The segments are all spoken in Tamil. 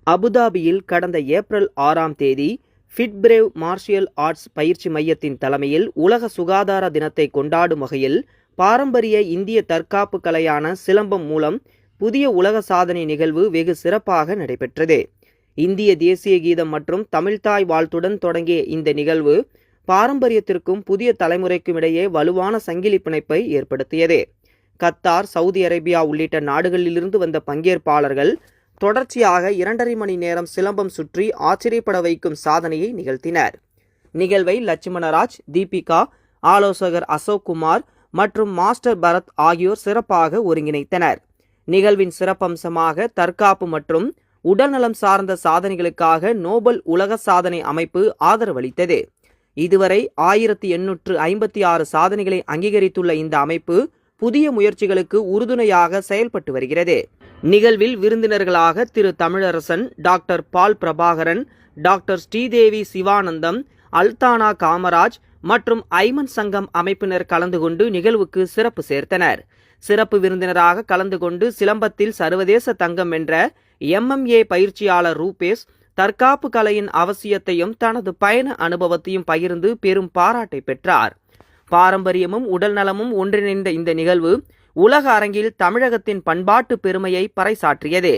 அபுதாபியில் கடந்த ஏப்ரல் 6ஆம் தேதி ஃபிட்பிரேவ் மார்ஷியல் ஆர்ட்ஸ் பயிற்சி மையத்தின் தலைமையில் உலக சுகாதார தினத்தை கொண்டாடும் வகையில் பாரம்பரிய இந்திய தற்காப்பு கலையான சிலம்பம் மூலம் புதிய உலக சாதனை நிகழ்வு வெகு சிறப்பாக நடைபெற்றது. இந்திய தேசிய கீதம் மற்றும் தமிழ்தாய் வாழ்த்துடன் தொடங்கிய இந்த நிகழ்வு பாரம்பரியத்திற்கும் புதிய தலைமுறைக்கும் இடையே வலுவான சங்கிலி பிணைப்பை ஏற்படுத்தியது. கத்தார், சவுதி அரேபியா உள்ளிட்ட நாடுகளிலிருந்து வந்த பங்கேற்பாளர்கள் தொடர்ச்சியாக 2.5 மணி நேரம் சிலம்பம் சுற்றி ஆச்சரியப்பட வைக்கும் சாதனையை நிகழ்த்தினர். நிகழ்வை லட்சுமணராஜ், தீபிகா, ஆலோசகர் அசோக் குமார் மற்றும் மாஸ்டர் பரத் ஆகியோர் சிறப்பாக ஒருங்கிணைத்தனர். நிகழ்வின் சிறப்பம்சமாக தற்காப்பு மற்றும் உடல்நலம் சார்ந்த சாதனைகளுக்காக நோபல் உலக சாதனை அமைப்பு ஆதரவளித்தது. இதுவரை 1856 சாதனைகளை அங்கீகரித்துள்ள இந்த அமைப்பு புதிய முயற்சிகளுக்கு உறுதுணையாக செயல்பட்டு வருகிறது. நிகழ்வில் விருந்தினர்களாக திரு தமிழரசன், டாக்டர் பால் பிரபாகரன், டாக்டர் ஸ்ரீதேவி சிவானந்தம், அல்தானா காமராஜ் மற்றும் ஐமன் சங்கம் அமைப்பினர் கலந்து கொண்டு நிகழ்வுக்கு சிறப்பு சேர்த்தனர். சிறப்பு விருந்தினராக கலந்து கொண்டு சிலம்பத்தில் சர்வதேச தங்கம் வென்ற MMA பயிற்சியாளர் ரூபேஷ் தற்காப்பு கலையின் அவசியத்தையும் தனது பயண அனுபவத்தையும் பகிர்ந்து பெரும் பாராட்டை பெற்றார். பாரம்பரியமும் உடல் நலமும் ஒன்றிணைந்த இந்த நிகழ்வு உலக அரங்கில் தமிழகத்தின் பண்பாட்டு பெருமையை பறைசாற்றியது.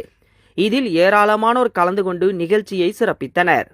இதில் ஏராளமானோர் கலந்து கொண்டு நிகழ்ச்சியை சிறப்பித்தனர்.